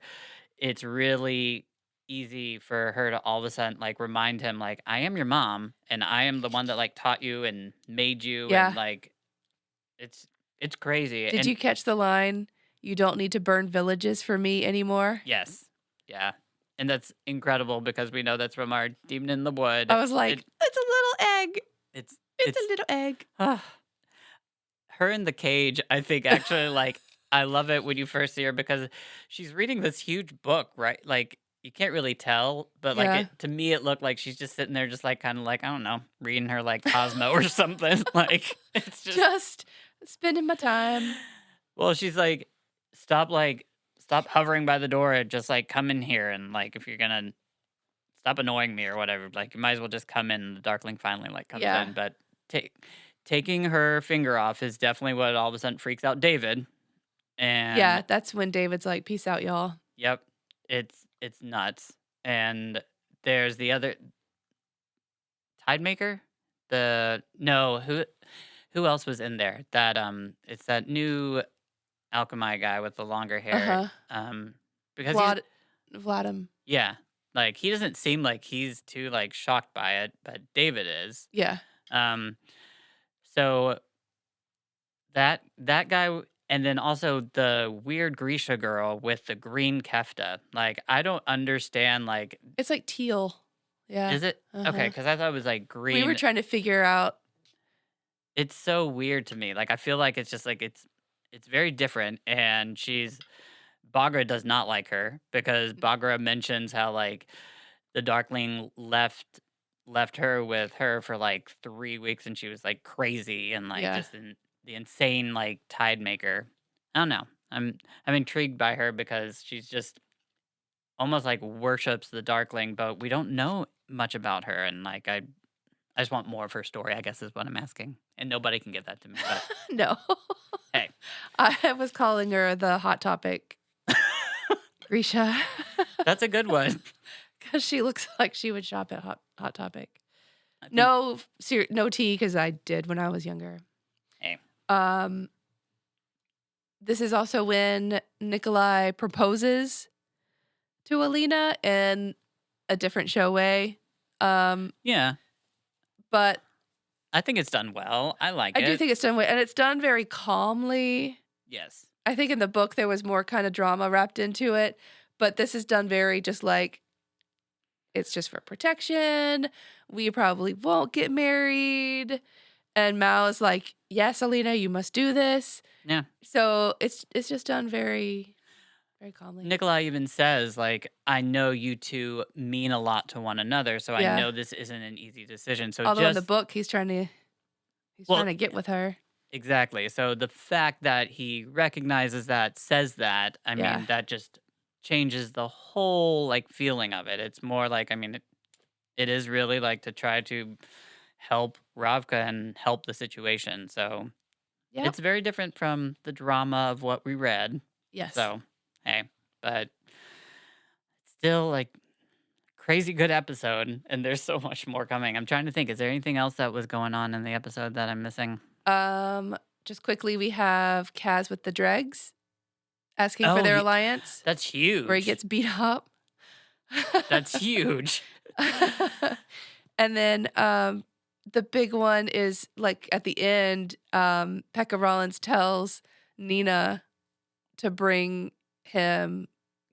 it's really easy for her to all of a sudden like remind him like I am your mom and I am the one that like taught you and made you and Yeah. like it's it's crazy. Did And you catch the line, "You don't need to burn villages for me anymore"? yes. Yeah. And that's incredible because we know that's from our Demon in the Wood. I was like, It "It's a little egg. it's It's it's a little egg." her in the cage, I think actually like I love it when you first see her because she's reading this huge book, right? Like you can't really tell, but like Yeah. it to me it looked like she's just sitting there just like kind of like, I don't know, reading her like Cosmo or something. Like it's just Just spending my time. well, she's like stop hovering by the door and just like come in here and like if you're gonna stop annoying me or whatever, like you might as well just come in. The Darkling finally like comes Yeah. in, but take taking her finger off is definitely what all of a sudden freaks out David. Yeah, And that's when David's like, "Peace out, y'all." yep, it's nuts. And there's the other Tidemaker. The no, who else was in there? That it's that new alchemy guy with the longer hair. Uh-huh. Because he's Vlad Vladim. yeah, like he doesn't seem like he's too like shocked by it, but David is. Yeah. Um, so that guy, and then also the weird Grisha girl with the green kefta. Like I don't understand. Like, It's like teal. Yeah. is it okay? Uh-huh. Because I thought it was like We were green. trying to figure out. It's so weird to me. Like I feel like it's just like it's very different, and Bagra does not like her because Bagra mentions how like the Darkling left her with her for like 3 weeks, and she was like crazy and like Yeah. just the insane like tide maker. I don't know. I'm intrigued by her because she's just almost like worships the Darkling, but we don't know much about her, and like I just want more of her story. I guess is what I'm asking, and nobody can give that to me. But No. hey, I was calling her the Hot Topic Grisha that's a good one. because she looks like she would shop at Hot Topic. I think- No tea because I did when I was younger. Hey. This is also when Nikolai proposes to Alina in a different show way. Yeah, But I think it's done well. I like I it. do think it's done and it's done very calmly. Yes. I think in the book there was more kind of drama wrapped into it, but this is done very just like it's just for protection. We probably won't get married. And Mao is like, "Yes, Alina, you must do this." Yeah. So it's just done very, very calmly. Nikolai even says, like, I know you two mean a lot to one another, so Yeah. I know this isn't an easy decision. So Although in just the book he's trying to get with her. exactly. So the fact that he recognizes that, says that, I Yeah. mean, that just changes the whole like feeling of it. It's more like, I mean, it is really like to try to help Ravka and help the situation. So Yeah. it's very different from the drama of what we read. Yes. So, hey, but still like crazy good episode, and there's so much more coming. I'm trying to think, is there anything else that was going on in the episode that I'm missing? Just quickly, we have Kaz with the dregs asking for Oh, their ye- alliance, That's huge. where he gets beat up. That's huge. And then the big one is like at the end, Pekka Rollins tells Nina to bring him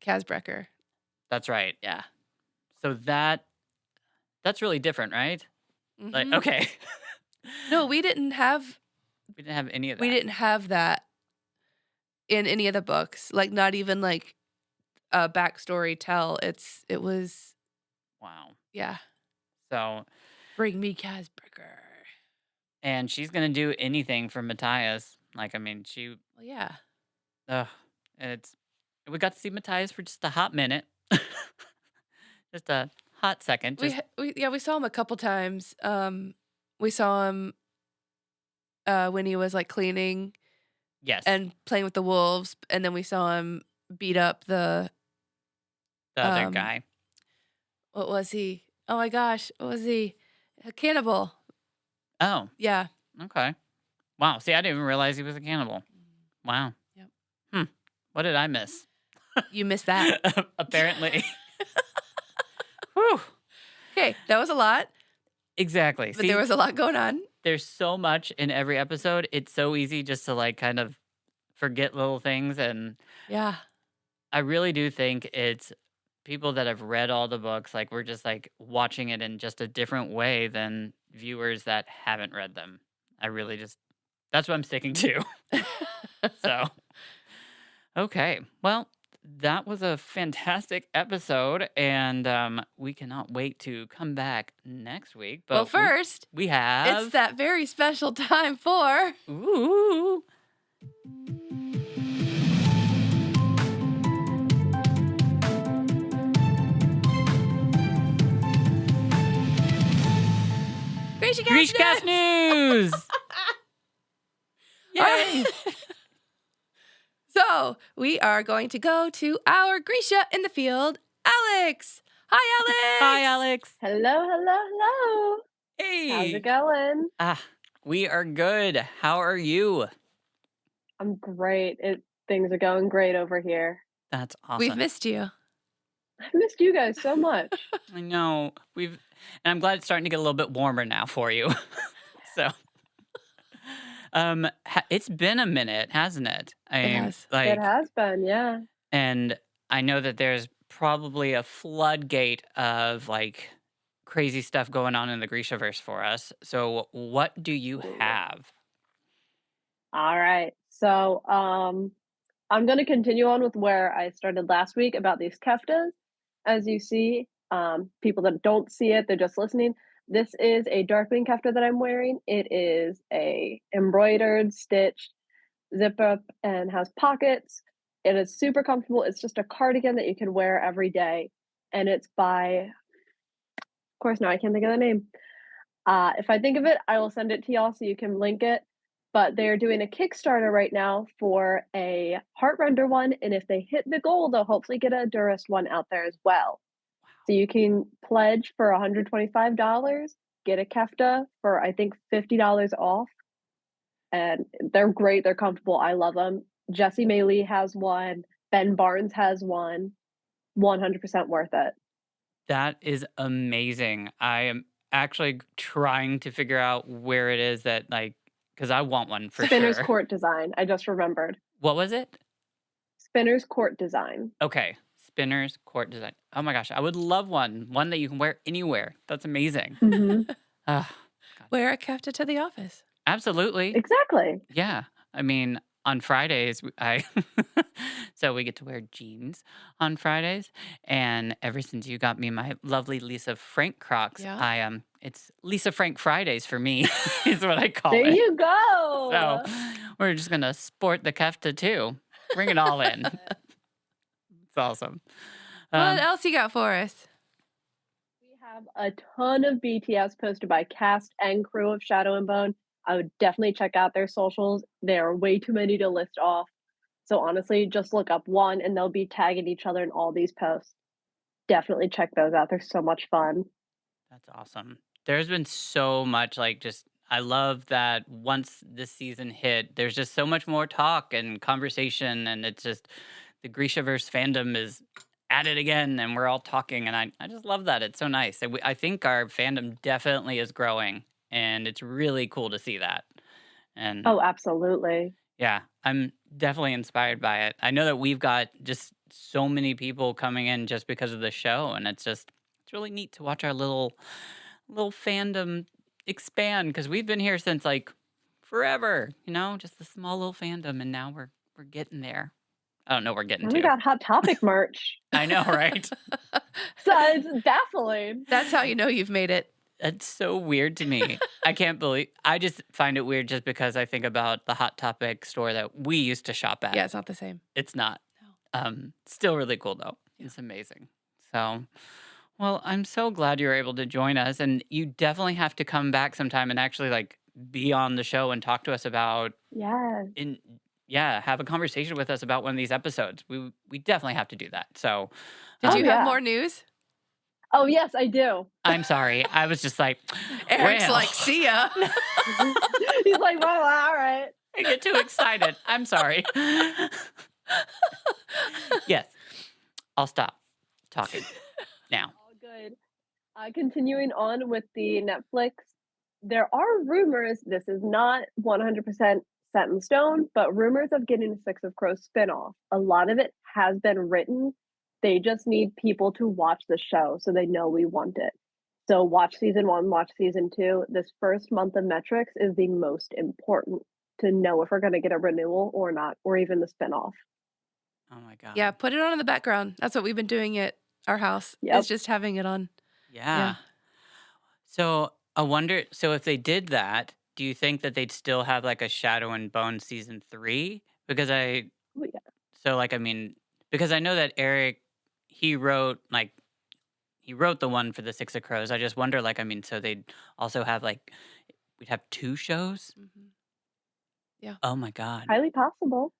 Kazbrecker. That's right. Yeah. So that's really different, right? Like, Mhm. okay. No, we didn't have We didn't have any of that. we didn't have that in any of the books. Like not even like a backstory tell. It was Wow. yeah. So, Bring me Kazbrecker. and she's going to do anything for Matthias. Like, I mean, Well, yeah. we got to see Matthias for just a hot minute. Just a hot second. Just, We saw him a couple times. We saw him when he was like cleaning yes. and playing with the wolves, and then we saw him beat up the other um, guy. what was he? Oh my gosh, what was he? A cannibal. Oh, Yeah. okay. Wow. See, I didn't even realize he was a cannibal. Wow. Yep. What did I miss? You missed that. Apparently. Whew. Okay, that was a lot, Exactly. but See, there was a lot going on. there's so much in every episode. It's so easy just to like kind of forget little things. And Yeah. I really do think it's people that have read all the books, like we're just like watching it in just a different way than viewers that haven't read them. I really just, that's what I'm sticking to. So, okay. Well, that was a fantastic episode. And we cannot wait to come back next week. But Well, first, we have. it's that very special time for. Ooh. GrishaCast news! Yay! So, we are going to go to our Grisha in the field, Alex. Hi, Alex. Hi, Alex. Hello, hello, hello. Hey. How's it going? We are good. How are you? I'm great. Things are going great over here. That's awesome. We've missed you. I've missed you guys so much. I know. And I'm glad it's starting to get a little bit warmer now for you. So, it's been a minute, hasn't it? It has. It has been, yeah. And I know that there's probably a floodgate of like crazy stuff going on in the Grishaverse for us. So, what do you have? All right. So, I'm going to continue on with where I started last week about these keftas. As you see, people that don't see it, they're just listening. This is a Darkwing kefta that I'm wearing. It is a embroidered, stitched zip up and has pockets. It is super comfortable. It's just a cardigan that you can wear every day. And it's by, of course, now I can't think of the name. If I think of it, I will send it to y'all so you can link it. But they're doing a Kickstarter right now for a Heartrender one. And if they hit the goal, they'll hopefully get a Durist one out there as well. So you can pledge for $125, get a kefta for, I think, $50 off. And they're great. They're comfortable. I love them. Jesse Maylee has one. Ben Barnes has one. 100% worth it. That is amazing. I am actually trying to figure out where it is that, like, because I want one for Spinner's sure. Court Design. I just remembered. What was it? Spinner's Court Design. Okay. Spinner's Court Design. Oh my gosh. I would love one. One that you can wear anywhere. That's amazing. Mm-hmm. Wear a kefta to the office. Absolutely. Exactly. Yeah. I mean, on Fridays, so we get to wear jeans on Fridays. And ever since you got me my lovely Lisa Frank Crocs, Yeah. it's Lisa Frank Fridays for me, is what I call There it. you go. So we're just going to sport the kefta too. Bring it all in. It's awesome. What else you got for us? We have a ton of BTS posted by cast and crew of Shadow and Bone. I would definitely check out their socials. There are way too many to list off. So honestly, just look up one and they'll be tagging each other in all these posts. Definitely check those out. They're so much fun. That's awesome. There's been so much I love that once this season hit, there's just so much more talk and conversation, and it's just the Grishaverse fandom is at it again, and we're all talking, and I just love that. It's so nice. I think our fandom definitely is growing, and it's really cool to see that. And Oh, absolutely. yeah, I'm definitely inspired by it. I know that we've got just so many people coming in just because of the show, and it's really neat to watch our little fandom expand, because we've been here since like forever, just a small little fandom, and now we're getting there. I don't know, we're getting And we to. got Hot Topic merch. I know, right? So it's baffling. That's how you know you've made it. It's so weird to me. I just find it weird just because I think about the Hot Topic store that we used to shop at. Yeah, it's not the same. It's not. No. Still really cool though. Yeah. It's amazing. So, well, I'm so glad you were able to join us, and you definitely have to come back sometime and actually like be on the show and talk to us about Yes. have a conversation with us about one of these episodes. We definitely have to do that. So, Did you yeah. have more news? Oh, yes, I do. I'm sorry. I was just like, Eric's well, like, see ya. He's like, well, all right. I get too excited. I'm sorry. Yes, I'll stop talking now. All good. Continuing on with the Netflix, there are rumors, this is not 100% set in stone, but rumors of getting a Six of Crows spinoff. A lot of it has been written. They just need people to watch the show so they know we want it. So watch season 1, watch season 2. This first month of metrics is the most important to know if we're going to get a renewal or not, or even the spinoff. Oh my God. Yeah, put it on in the background. That's what we've been doing at our house. Yep. Is just having it on. Yeah. So I wonder, so if they did that, do you think that they'd still have like a Shadow and Bone season 3? Because Oh, yeah. so like, I mean, because I know that Eric, he wrote the one for the Six of Crows. I just wonder, like, I mean, so they'd also have like, we'd have 2 shows? Yeah. Oh my God. Highly possible.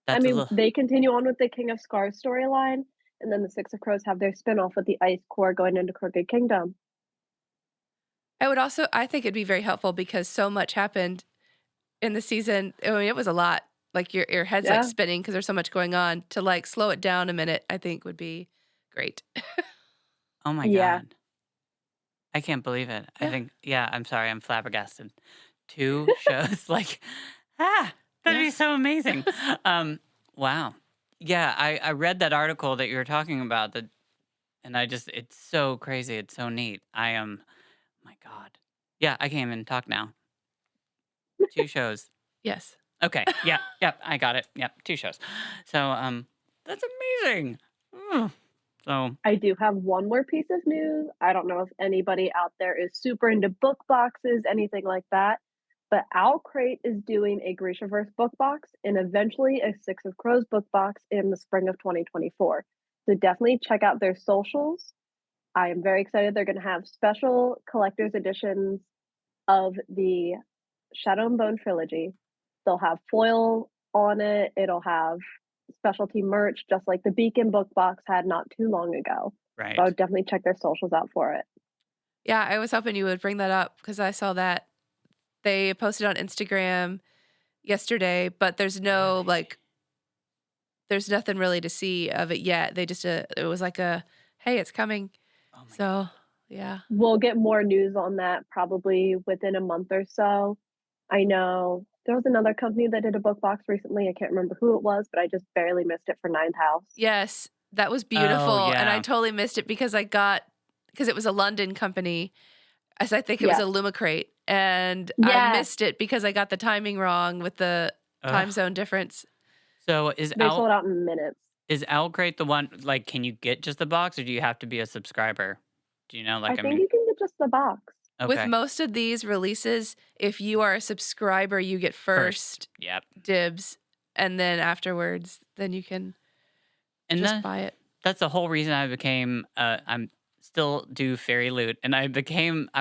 That's I a mean, little, they continue on with the King of Scars storyline, and then the Six of Crows have their spinoff with the Ice Core going into Crooked Kingdom. I think it'd be very helpful because so much happened in the season. I mean, it was a lot. Like your head's Yeah. like spinning because there's so much going on. To like slow it down a minute, I think would be great. oh my Yeah. God. I can't believe it. I Yeah. think, yeah, I'm sorry. I'm flabbergasted. 2 shows, like, that'd Yeah. be so amazing. Wow. Yeah, I read that article that you were talking about, and it's so crazy. It's so neat. My God. Yeah, I can't even talk now. 2 shows. Yes. Okay. Yeah. Yep. I got it. Yep. 2 shows. So, that's amazing. Mm. So, I do have one more piece of news. I don't know if anybody out there is super into book boxes, anything like that, but Owl Crate is doing a Grishaverse book box and eventually a Six of Crows book box in the spring of 2024. So definitely check out their socials. I am very excited. They're going to have special collector's editions of the Shadow and Bone trilogy. They'll have foil on it. It'll have specialty merch, just like the Beacon book box had not too long ago. right. So I would definitely check their socials out for it. Yeah, I was hoping you would bring that up because I saw that they posted on Instagram yesterday, but there's no there's nothing really to see of it yet. They just it was like a hey, it's coming. Oh my God. So yeah, We'll get more news on that probably within a month or so. I know there was another company that did a book box recently. I can't remember who it was, but I just barely missed it for Ninth House. yes, that was beautiful, and I yeah. totally missed it because it was a London company, as I think it was Yeah. a Lumicrate, and I Yes. missed it because I got the timing wrong with the time Ugh. zone difference. So They sold out in minutes. Is Owl Crate the one, like, can you get just the box or do you have to be a subscriber? Do you know? I Like, think you can get just the box. okay. With most of these releases, if you are a subscriber, you get first Yep. dibs, and then afterwards, then you can And just buy it. that's the whole reason I became, I'm still do Fairy Loot. And I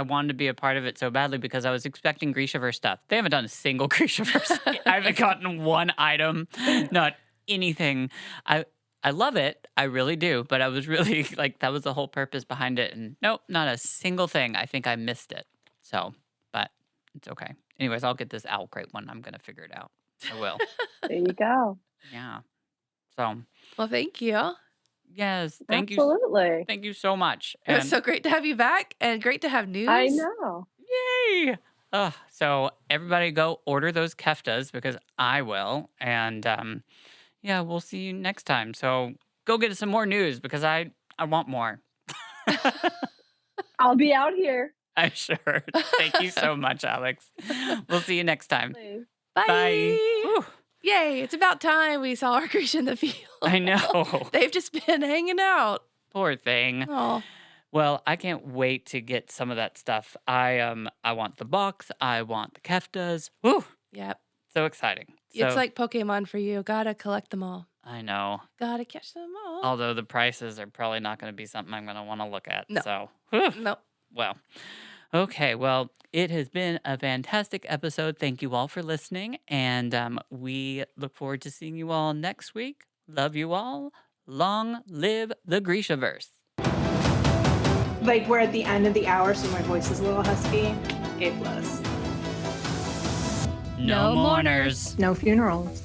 wanted to be a part of it so badly because I was expecting Grishaverse stuff. They haven't done a single Grishaverse. I haven't gotten one item, not anything. I love it. I really do. But I was really like, that was the whole purpose behind it. And nope, not a single thing. I think I missed it. So, but it's okay. Anyways, I'll get this Owl Crate one. I'm going to figure it out. I will. There you go. Yeah. So, Well, thank you. yes. Thank you. Absolutely. Thank you so much. It was And so great to have you back and great to have news. I know. yay. So everybody go order those keftas because I will. And yeah, we'll see you next time. So go get us some more news because I want more. I'll be out here. I'm sure. Thank you so much, Alex. We'll see you next time. Bye. Bye. Whew. Yay, it's about time we saw our Grisha in the field. I know. They've just been hanging out. Poor thing. Oh, Well, I can't wait to get some of that stuff. I want the box. I want the keftas. Woo! yep. So exciting. It's So, like Pokemon for you. Gotta collect them all. I know. Gotta catch them all. Although the prices are probably not going to be something I'm going to want to look at. No. So, whew. No. Well, okay. Well, it has been a fantastic episode. Thank you all for listening. And we look forward to seeing you all next week. Love you all. Long live the Grishaverse. like we're at the end of the hour, so my voice is a little husky. A plus. No mourners. No funerals.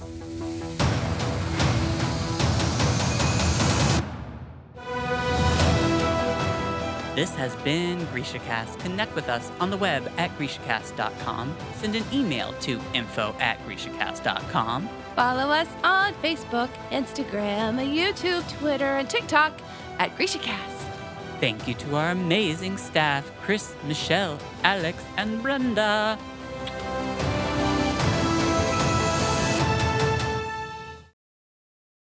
This has been GrishaCast. Connect with us on the web at GrishaCast.com. Send an email to info@GrishaCast.com. Follow us on Facebook, Instagram, YouTube, Twitter, and TikTok at GrishaCast. Thank you to our amazing staff, Chris, Michelle, Alex, and Brenda.